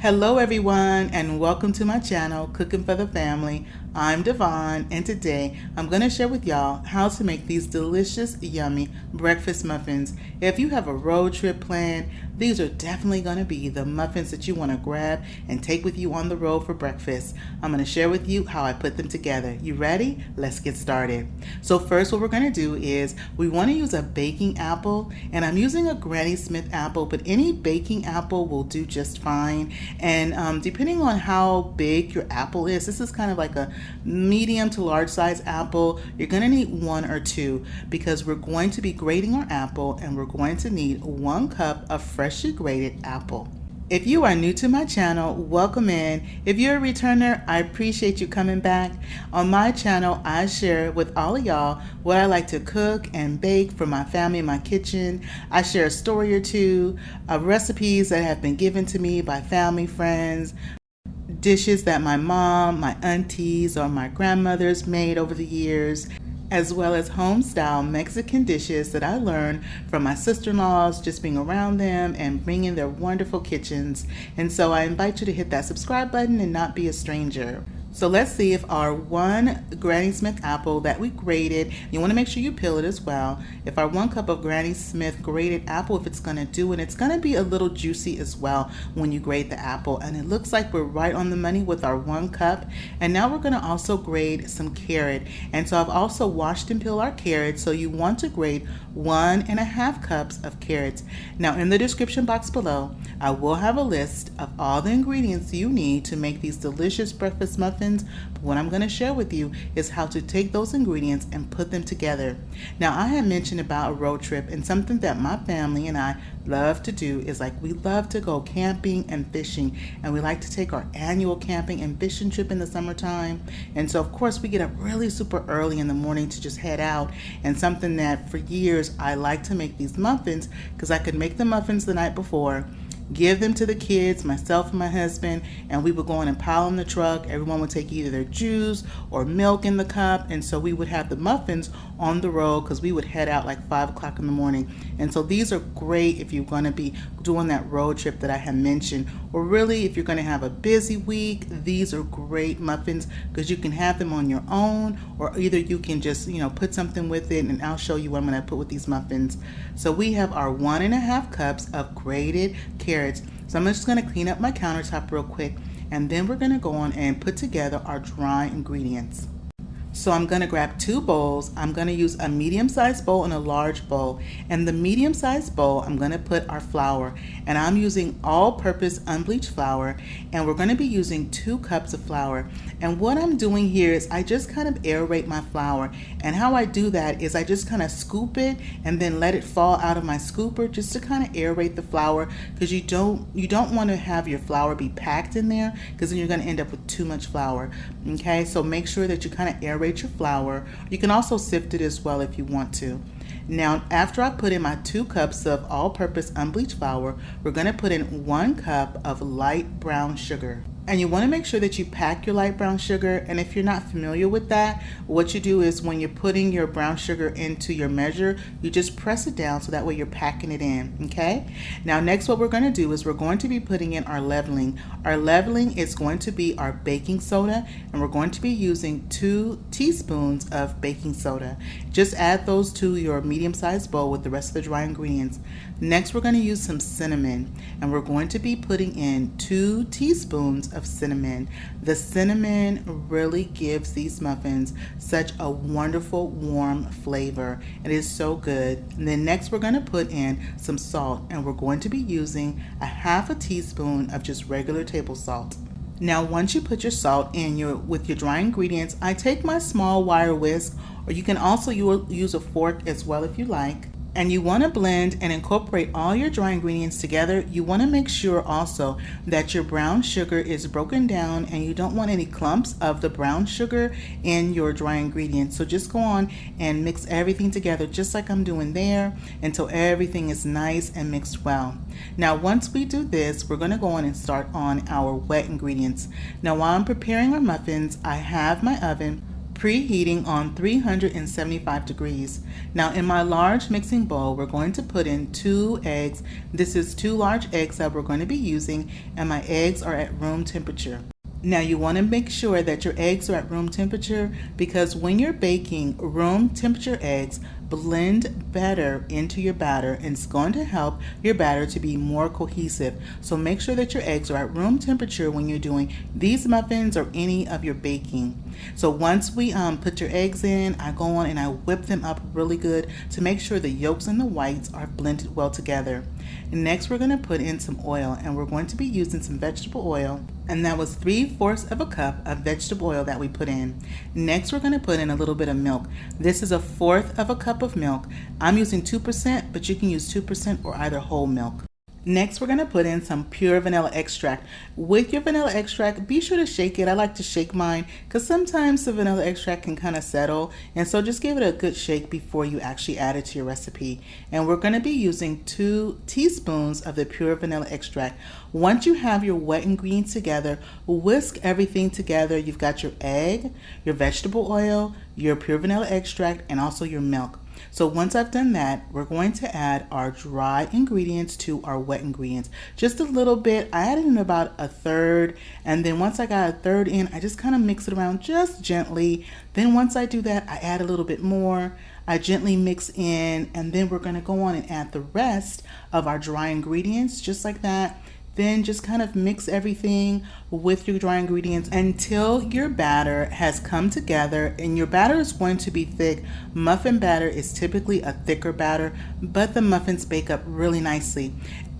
Hello everyone and welcome to my channel, Cooking for the Family. I'm Dyvonne and today I'm going to share with y'all how to make these delicious, yummy breakfast muffins. If you have a road trip planned, these are definitely going to be the muffins that you want to grab and take with you on the road for breakfast. I'm going to share with you how I put them together. You ready? Let's get started. So first what we're going to do is we want to use a baking apple, and I'm using a Granny Smith apple, but any baking apple will do just fine. And depending on how big your apple is, this is kind of like a medium to large size apple, you're going to need one or two because we're going to be grating our apple and we're going to need 1 cup of freshly grated apple. If you are new to my channel, welcome in. If you're a returner, I appreciate you coming back. On my channel, I share with all of y'all what I like to cook and bake for my family in my kitchen. I share a story or two of recipes that have been given to me by family, friends, dishes that my mom, my aunties, or my grandmothers made over the years, as well as home-style Mexican dishes that I learned from my sister-in-laws, just being around them and bringing their wonderful kitchens. And so I invite you to hit that subscribe button and not be a stranger. So let's see if our 1 Granny Smith apple that we grated, you want to make sure you peel it as well. If our 1 cup of Granny Smith grated apple, if it's going to do it, it's going to be a little juicy as well when you grate the apple. And it looks like we're right on the money with our 1 cup. And now we're going to also grate some carrot. And so I've also washed and peeled our carrots. So you want to grate 1.5 cups of carrots. Now in the description box below, I will have a list of all the ingredients you need to make these delicious breakfast muffins. But what I'm going to share with you is how to take those ingredients and put them together. Now I had mentioned about a road trip, and something that my family and I love to do is we love to go camping and fishing, and we like to take our annual camping and fishing trip in the summertime. And so of course we get up really super early in the morning to just head out, and something that for years I like to make these muffins because I could make the muffins the night before, give them to the kids, myself and my husband, and we would go in and pile in the truck. Everyone would take either their juice or milk in the cup, and so we would have the muffins on the road because we would head out like 5 o'clock in the morning. And so these are great if you're going to be doing that road trip that I had mentioned, or really if you're going to have a busy week. These are great muffins because you can have them on your own, or either you can just put something with it, and I'll show you what I'm going to put with these muffins. So we have our 1.5 cups of grated carrots. So I'm just going to clean up my countertop real quick, and then we're going to go on and put together our dry ingredients. So I'm going to grab 2 bowls. I'm going to use a medium-sized bowl and a large bowl. And the medium-sized bowl, I'm going to put our flour. And I'm using all-purpose unbleached flour. And we're going to be using 2 cups of flour. And what I'm doing here is I just kind of aerate my flour. And how I do that is I just kind of scoop it and then let it fall out of my scooper just to kind of aerate the flour, because you don't want to have your flour be packed in there, because then you're going to end up with too much flour. Okay, so make sure that you kind of aerate your flour. You can also sift it as well if you want to. Now after I put in my 2 cups of all-purpose unbleached flour, we're going to put in 1 cup of light brown sugar. And you want to make sure that you pack your light brown sugar. And if you're not familiar with that, what you do is when you're putting your brown sugar into your measure, you just press it down so that way you're packing it in. Okay. Now next what we're going to do is we're going to be putting in our leavening. Our leavening is going to be our baking soda, and we're going to be using 2 teaspoons of baking soda. Just add those to your medium-sized bowl with the rest of the dry ingredients. Next we're going to use some cinnamon, and we're going to be putting in 2 teaspoons of cinnamon. The cinnamon really gives these muffins such a wonderful warm flavor. It is so good. And then next we're going to put in some salt, and we're going to be using a 1/2 teaspoon of just regular table salt. Now once you put your salt in with your dry ingredients, I take my small wire whisk, or you can also use a fork as well if you like. And you want to blend and incorporate all your dry ingredients together. You want to make sure also that your brown sugar is broken down, and you don't want any clumps of the brown sugar in your dry ingredients. So just go on and mix everything together just like I'm doing there until everything is nice and mixed well. Now once we do this, we're going to go on and start on our wet ingredients. Now while I'm preparing our muffins, I have my oven preheating on 375 degrees. Now in my large mixing bowl, we're going to put in 2 eggs. This is 2 large eggs that we're going to be using, and my eggs are at room temperature. Now you want to make sure that your eggs are at room temperature, because when you're baking, room temperature eggs blend better into your batter, and it's going to help your batter to be more cohesive. So make sure that your eggs are at room temperature when you're doing these muffins or any of your baking. So once we put your eggs in, I go on and I whip them up really good to make sure the yolks and the whites are blended well together. And next we're going to put in some oil, and we're going to be using some vegetable oil, and that was 3/4 of a cup of vegetable oil that we put in. Next we're going to put in a little bit of milk. This is 1/4 of a cup of milk. I'm using 2%, but you can use 2% or either whole milk. Next, we're going to put in some pure vanilla extract. With your vanilla extract, be sure to shake it. I like to shake mine because sometimes the vanilla extract can kind of settle. And so just give it a good shake before you actually add it to your recipe. And we're going to be using 2 teaspoons of the pure vanilla extract. Once you have your wet ingredients together, whisk everything together. You've got your egg, your vegetable oil, your pure vanilla extract, and also your milk. So once I've done that, we're going to add our dry ingredients to our wet ingredients. Just a little bit. I added in about 1/3, and then once I got 1/3 in, I just kind of mix it around just gently. Then once I do that, I add a little bit more. I gently mix in, and then we're going to go on and add the rest of our dry ingredients just like that. Then just kind of mix everything with your dry ingredients until your batter has come together, and your batter is going to be thick. Muffin batter is typically a thicker batter, but the muffins bake up really nicely.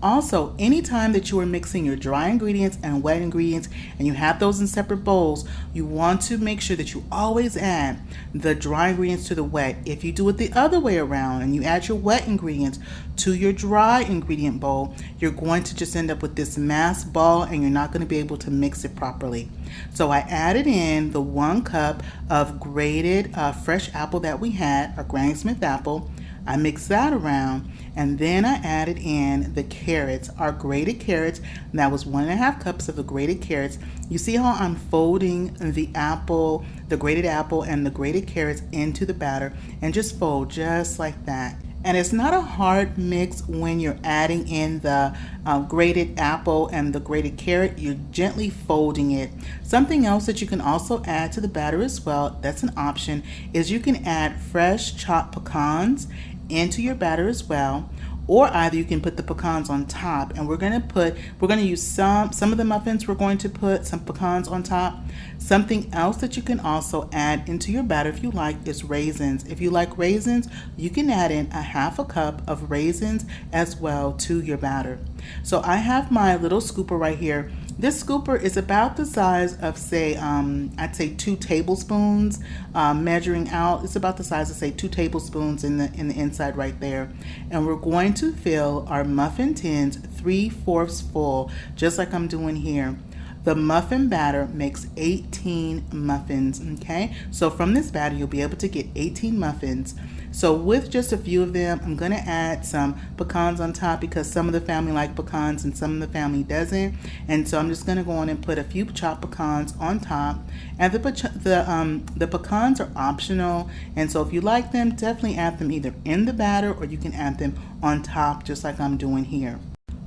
Also, anytime that you are mixing your dry ingredients and wet ingredients and you have those in separate bowls, you want to make sure that you always add the dry ingredients to the wet. If you do it the other way around and you add your wet ingredients to your dry ingredient bowl, you're going to just end up with this mass ball, and you're not going to be able to mix it properly. So I added in the 1 cup of grated fresh apple that we had, a Granny Smith apple. I mixed that around, and then I added in the carrots, our grated carrots. And that was 1.5 cups of the grated carrots. You see how I'm folding the apple, the grated apple and the grated carrots into the batter, and just fold just like that. And it's not a hard mix when you're adding in the grated apple and the grated carrot. You're gently folding it. Something else that you can also add to the batter as well, that's an option, is you can add fresh chopped pecans into your batter as well, or either you can put the pecans on top. And we're going to use some of the muffins, we're going to put some pecans on top. Something else that you can also add into your batter if you like is raisins. If you like raisins, you can add in 1/2 cup of raisins as well to your batter. So I have my little scooper right here. This scooper is about the size of, say, I'd say 2 tablespoons, measuring out. It's about the size of, say, 2 tablespoons in the inside right there. And we're going to fill our muffin tins 3/4 full, just like I'm doing here. The muffin batter makes 18 muffins, okay? So from this batter, you'll be able to get 18 muffins. So with just a few of them, I'm going to add some pecans on top because some of the family like pecans and some of the family doesn't. And so I'm just going to go on and put a few chopped pecans on top. And the pecans are optional. And so if you like them, definitely add them either in the batter or you can add them on top just like I'm doing here.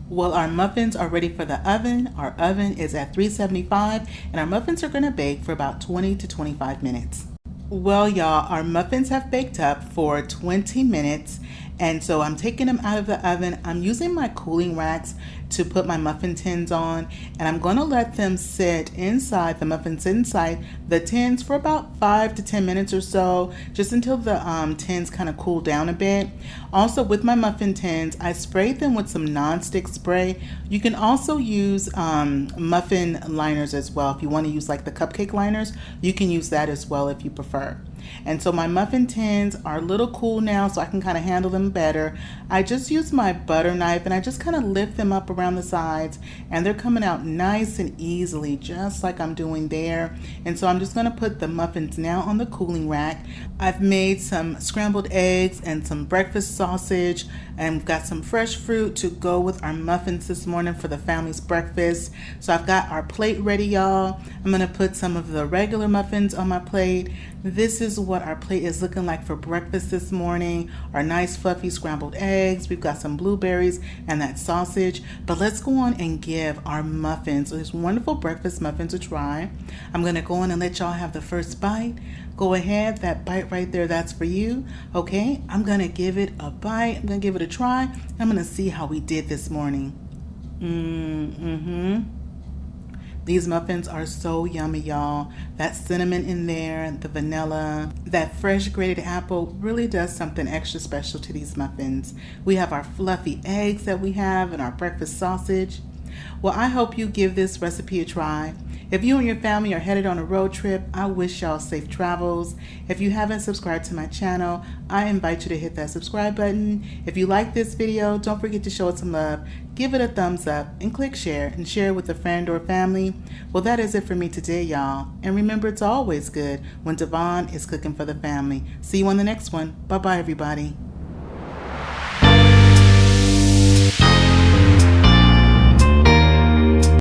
Well, our muffins are ready for the oven. Our oven is at 375, and our muffins are going to bake for about 20 to 25 minutes. Well, y'all, our muffins have baked up for 20 minutes, and so I'm taking them out of the oven. I'm using my cooling racks to put my muffin tins on, and I'm going to let them sit inside, the muffins inside the tins for about 5 to 10 minutes or so, just until the tins kind of cool down a bit. Also, with my muffin tins, I sprayed them with some non-stick spray. You can also use muffin liners as well. If you want to use like the cupcake liners, you can use that as well if you prefer. And so my muffin tins are a little cool now, so I can kind of handle them better. I just use my butter knife and I just kind of lift them up around the sides, and they're coming out nice and easily, just like I'm doing there. And so I'm just going to put the muffins now on the cooling rack. I've made some scrambled eggs and some breakfast sausage, and we've got some fresh fruit to go with our muffins this morning for the family's breakfast. So I've got our plate ready, y'all. I'm going to put some of the regular muffins on my plate. This is what our plate is looking like for breakfast this morning. Our nice fluffy scrambled eggs. We've got some blueberries and that sausage. But let's go on and give our muffins, these wonderful breakfast muffins, a try. I'm going to go on and let y'all have the first bite. Go ahead, that bite right there, that's for you. Okay, I'm going to give it a bite. I'm going to give it a try. I'm going to see how we did this morning. These muffins are so yummy, y'all. That cinnamon in there, the vanilla, that fresh grated apple really does something extra special to these muffins. We have our fluffy eggs that we have and our breakfast sausage. Well, I hope you give this recipe a try. If you and your family are headed on a road trip, I wish y'all safe travels. If you haven't subscribed to my channel, I invite you to hit that subscribe button. If you like this video, don't forget to show it some love. Give it a thumbs up and click share and share it with a friend or family. Well, that is it for me today, y'all. And remember, it's always good when Dyvonne is cooking for the family. See you on the next one. Bye-bye, everybody.